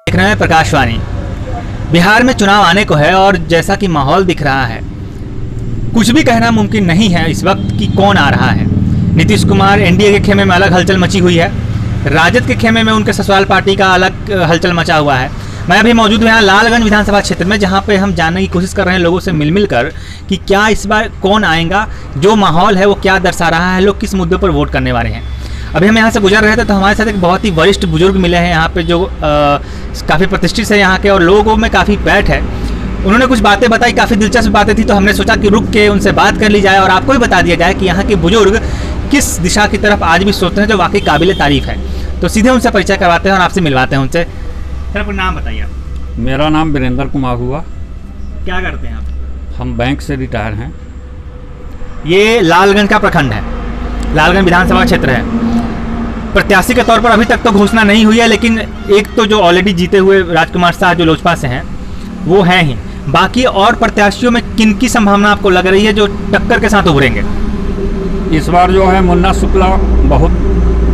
देख रहे हैं प्रकाशवाणी। बिहार में चुनाव आने को है और जैसा कि माहौल दिख रहा है, कुछ भी कहना मुमकिन नहीं है इस वक्त कि कौन आ रहा है। नीतीश कुमार एनडीए के खेमे में अलग हलचल मची हुई है, राजद के खेमे में उनके ससुराल पार्टी का अलग हलचल मचा हुआ है। मैं अभी मौजूद हूँ यहाँ लालगंज विधानसभा क्षेत्र में, जहाँ पे हम जानने की कोशिश कर रहे हैं लोगों से मिल कर कि क्या इस बार कौन आएगा, जो माहौल है वो क्या दर्शा रहा है, लोग किस मुद्दे पर वोट करने वाले हैं। अभी हम यहाँ से गुजर रहे थे तो हमारे साथ एक बहुत ही वरिष्ठ बुजुर्ग मिले हैं यहाँ पे, जो काफ़ी प्रतिष्ठित है यहाँ के और लोगों में काफ़ी पैठ है। उन्होंने कुछ बातें बताई, काफ़ी दिलचस्प बातें थी, तो हमने सोचा कि रुक के उनसे बात कर ली जाए और आपको भी बता दिया जाए कि यहाँ के बुजुर्ग किस दिशा की तरफ आज भी सोचते हैं, जो वाकई काबिल तारीफ है। तो सीधे उनसे परिचय करवाते हैं और आपसे मिलवाते हैं उनसे। सर अपना नाम बताइए आप। मेरा नाम वीरेंद्र कुमार हुआ। क्या करते हैं आप? हम बैंक से रिटायर हैं। ये लालगंज का प्रखंड है, लालगंज विधानसभा क्षेत्र है। प्रत्याशी के तौर पर अभी तक तो घोषणा नहीं हुई है, लेकिन एक तो जो ऑलरेडी जीते हुए राजकुमार शाह जो लोजपा से हैं वो हैं ही। बाकी और प्रत्याशियों में किन की संभावना आपको लग रही है जो टक्कर के साथ उभरेंगे? इस बार जो है मुन्ना शुक्ला बहुत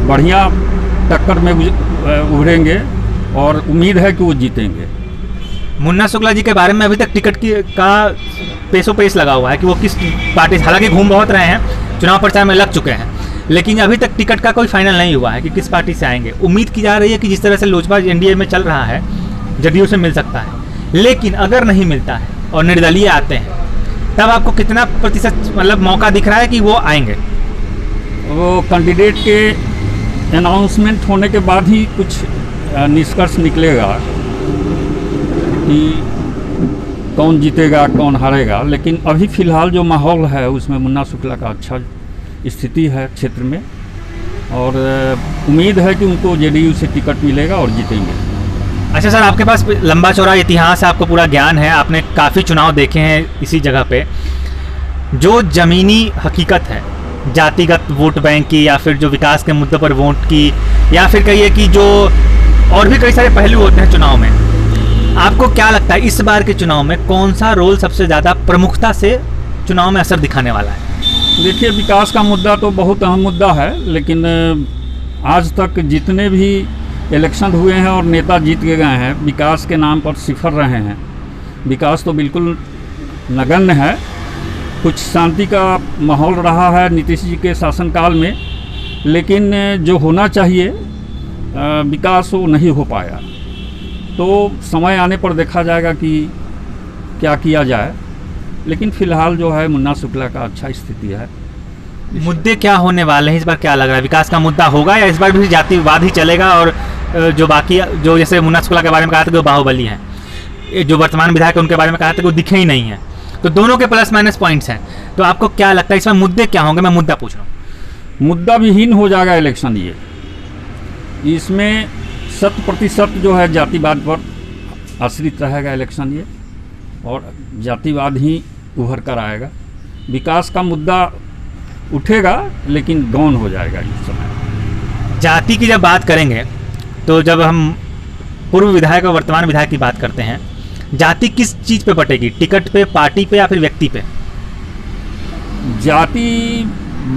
बढ़िया टक्कर में उभरेंगे और उम्मीद है कि वो जीतेंगे। मुन्ना शुक्ला जी के बारे में अभी तक टिकट का पेशो पेश लगा हुआ है कि वो किस पार्टी, हालांकि घूम बहुत रहे हैं, चुनाव प्रचार में लग चुके हैं, लेकिन अभी तक टिकट का कोई फाइनल नहीं हुआ है कि किस पार्टी से आएंगे। उम्मीद की जा रही है कि जिस तरह से लोजपा एनडीए में चल रहा है, जदयू से मिल सकता है, लेकिन अगर नहीं मिलता है और निर्दलीय आते हैं तब आपको कितना प्रतिशत मतलब मौका दिख रहा है कि वो आएंगे? वो कैंडिडेट के अनाउंसमेंट होने के बाद ही कुछ निष्कर्ष निकलेगा कि कौन जीतेगा कौन हारेगा, लेकिन अभी फ़िलहाल जो माहौल है उसमें मुन्ना शुक्ला का अच्छा स्थिति है क्षेत्र में और उम्मीद है कि उनको जेडीयू से टिकट मिलेगा और जीतेंगे। अच्छा सर, आपके पास लंबा चौड़ा इतिहास है, आपको पूरा ज्ञान है, आपने काफ़ी चुनाव देखे हैं इसी जगह पे। जो ज़मीनी हकीकत है जातिगत वोट बैंक की, या फिर जो विकास के मुद्दे पर वोट की, या फिर कहिए कि जो और भी कई सारे पहलू होते हैं चुनाव में, आपको क्या लगता है इस बार के चुनाव में कौन सा रोल सबसे ज़्यादा प्रमुखता से चुनाव में असर दिखाने वाला है? देखिए, विकास का मुद्दा तो बहुत अहम मुद्दा है, लेकिन आज तक जितने भी इलेक्शन हुए हैं और नेता जीत के गए हैं, विकास के नाम पर सिफर रहे हैं। विकास तो बिल्कुल नगण्य है। कुछ शांति का माहौल रहा है नीतीश जी के शासनकाल में, लेकिन जो होना चाहिए विकास वो नहीं हो पाया। तो समय आने पर देखा जाएगा कि क्या किया जाए, लेकिन फ़िलहाल जो है मुन्ना शुक्ला का अच्छा स्थिति है। मुद्दे क्या होने वाले हैं इस बार, क्या लग रहा है? विकास का मुद्दा होगा या इस बार भी जातिवाद ही चलेगा और जो बाकी जो जैसे मुन्ना शुक्ला के बारे में कहा था कि वो बाहुबली हैं, जो वर्तमान विधायक उनके बारे में कहा था कि वो दिखे ही नहीं है, तो दोनों के प्लस माइनस पॉइंट्स हैं। तो आपको क्या लगता है इसमें मुद्दे क्या होंगे? मैं मुद्दा पूछ रहा हूँ। मुद्दा विहीन हो जाएगा इलेक्शन। ये इसमें 100% जो है जातिवाद पर आश्रित रहेगा इलेक्शन ये, और जातिवाद ही उभर कर आएगा। विकास का मुद्दा उठेगा लेकिन गौन हो जाएगा इस समय। जाति की जब बात करेंगे तो जब हम पूर्व विधायक और वर्तमान विधायक की बात करते हैं, जाति किस चीज़ पे बटेगी? टिकट पे, पार्टी पे, या फिर व्यक्ति पे? जाति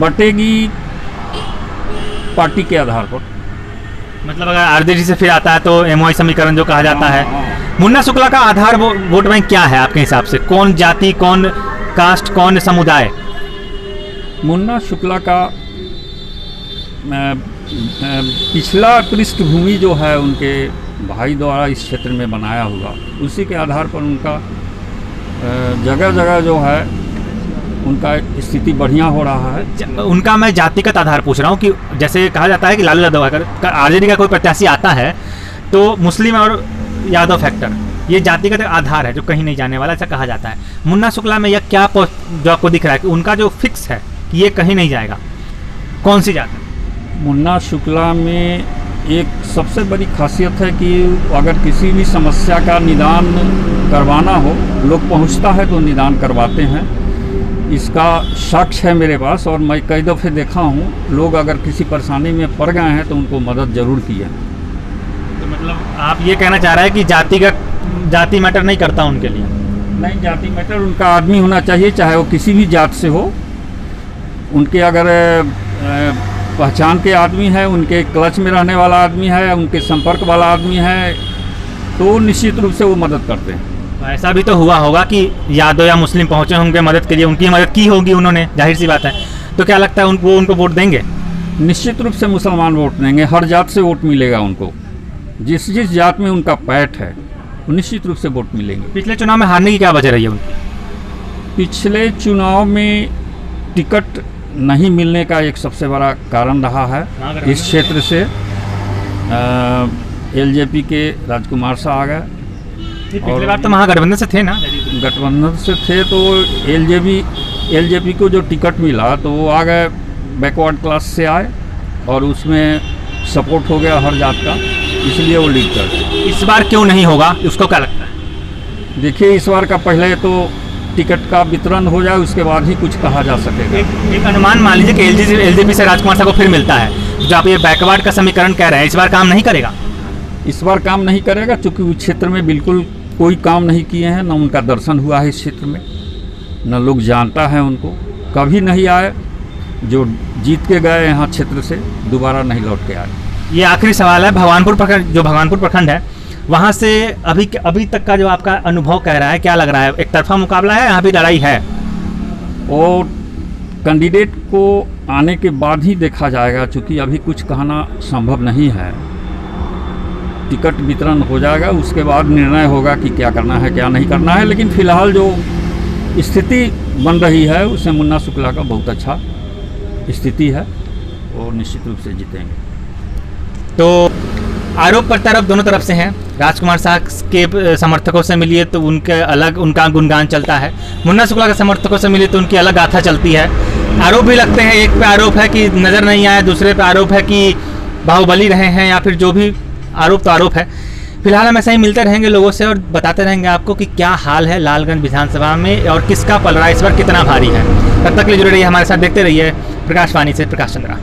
बटेगी पार्टी के आधार पर। मतलब अगर आरजेडी से फिर आता है तो एमओआई समीकरण जो कहा जाता है। मुन्ना शुक्ला का आधार वोट बैंक क्या है आपके हिसाब से? कौन जाति, कौन कास्ट, कौन समुदाय? मुन्ना शुक्ला का पिछला पृष्ठभूमि जो है उनके भाई द्वारा इस क्षेत्र में बनाया हुआ, उसी के आधार पर उनका जगह जगह जो है उनका स्थिति बढ़िया हो रहा है। उनका मैं जातिगत आधार पूछ रहा हूँ कि जैसे कहा जाता है कि लालू यादव अगर आरजेडी का कोई प्रत्याशी आता है तो मुस्लिम और यादव फैक्टर, ये जातिगत आधार है जो कहीं नहीं जाने वाला, ऐसा कहा जाता है। मुन्ना शुक्ला में यह क्या जो आपको दिख रहा है कि उनका जो फिक्स है कि ये कहीं नहीं जाएगा, कौन सी जात है? मुन्ना शुक्ला में एक सबसे बड़ी खासियत है कि अगर किसी भी समस्या का निदान करवाना हो, लोग पहुंचता है तो निदान करवाते हैं। इसका साक्ष्य है मेरे पास, और मैं कई दफ़े देखा हूं, लोग अगर किसी परेशानी में पड़ गए हैं तो उनको मदद ज़रूर की है। तो मतलब आप ये कहना चाह रहे हैं कि जाति मैटर नहीं करता उनके लिए? नहीं, जाति मैटर, उनका आदमी होना चाहिए, चाहे वो किसी भी जात से हो। उनके अगर पहचान के आदमी है, उनके क्लच में रहने वाला आदमी है, उनके संपर्क वाला आदमी है, तो निश्चित रूप से वो मदद करते हैं। ऐसा भी तो हुआ होगा कि यादव या मुस्लिम पहुंचे होंगे मदद के लिए, उनकी मदद की होगी उन्होंने, जाहिर सी बात है। तो क्या लगता है वो उनको वोट देंगे? निश्चित रूप से मुसलमान वोट देंगे, हर जात से वोट मिलेगा उनको, जिस जिस जात में उनका पैठ है वो निश्चित रूप से वोट मिलेंगे। पिछले चुनाव में हारने की क्या वजह रही है उनकी? पिछले चुनाव में टिकट नहीं मिलने का एक सबसे बड़ा कारण रहा है। इस क्षेत्र से एलजेपी के राजकुमार शाह आ गए, पिछली बार तो महागठबंधन से थे ना? गठबंधन से थे तो एलजेपी को जो टिकट मिला तो वो आ गए, बैकवर्ड क्लास से आए और उसमें सपोर्ट हो गया हर जात का, इसलिए वो लीड कर गए। इस बार क्यों नहीं होगा, उसको क्या लगता है? देखिए, इस बार का पहले तो टिकट का वितरण हो जाए, उसके बाद ही कुछ कहा जा सकेगा। एक अनुमान मान लीजिए कि एलजेपी से राजकुमार शाह को फिर मिलता है, जो आप ये बैकवर्ड का समीकरण कह रहे हैं, इस बार काम नहीं करेगा? इस बार काम नहीं करेगा, चूँकि उस क्षेत्र में बिल्कुल कोई काम नहीं किए हैं, न उनका दर्शन हुआ है इस क्षेत्र में, न लोग जानता है उनको, कभी नहीं आए, जो जीत के गए यहाँ क्षेत्र से दोबारा नहीं लौट के आए। ये आखिरी सवाल है, भगवानपुर प्रखंड है, वहाँ से अभी तक का जो आपका अनुभव कह रहा है, क्या लग रहा है? एक तरफा मुकाबला है, यहाँ भी लड़ाई है? और कैंडिडेट को आने के बाद ही देखा जाएगा, चूँकि अभी कुछ कहना संभव नहीं है। टिकट वितरण हो जाएगा, उसके बाद निर्णय होगा कि क्या करना है क्या नहीं करना है। लेकिन फिलहाल जो स्थिति बन रही है उससे मुन्ना शुक्ला का बहुत अच्छा स्थिति है और निश्चित रूप से जीतेंगे। तो आरोप प्रत्यारोप दोनों तरफ से हैं। राजकुमार शाह के समर्थकों से मिलिए तो उनका गुणगान चलता है, मुन्ना शुक्ला के समर्थकों से मिलिए तो उनकी अलग गाथा चलती है। आरोप भी लगते हैं, एक पे आरोप है कि नज़र नहीं आया, दूसरे पे आरोप है कि बाहुबली रहे हैं, या फिर जो भी आरोप तो आरोप है। फिलहाल हम ऐसे ही मिलते रहेंगे लोगों से और बताते रहेंगे आपको कि क्या हाल है लालगंज विधानसभा में और किसका पलड़ा इस बार कितना भारी है। तब तक के लिए जुड़े रहिए हमारे साथ, देखते रहिए प्रकाशवाणी से प्रकाश चंद्रा।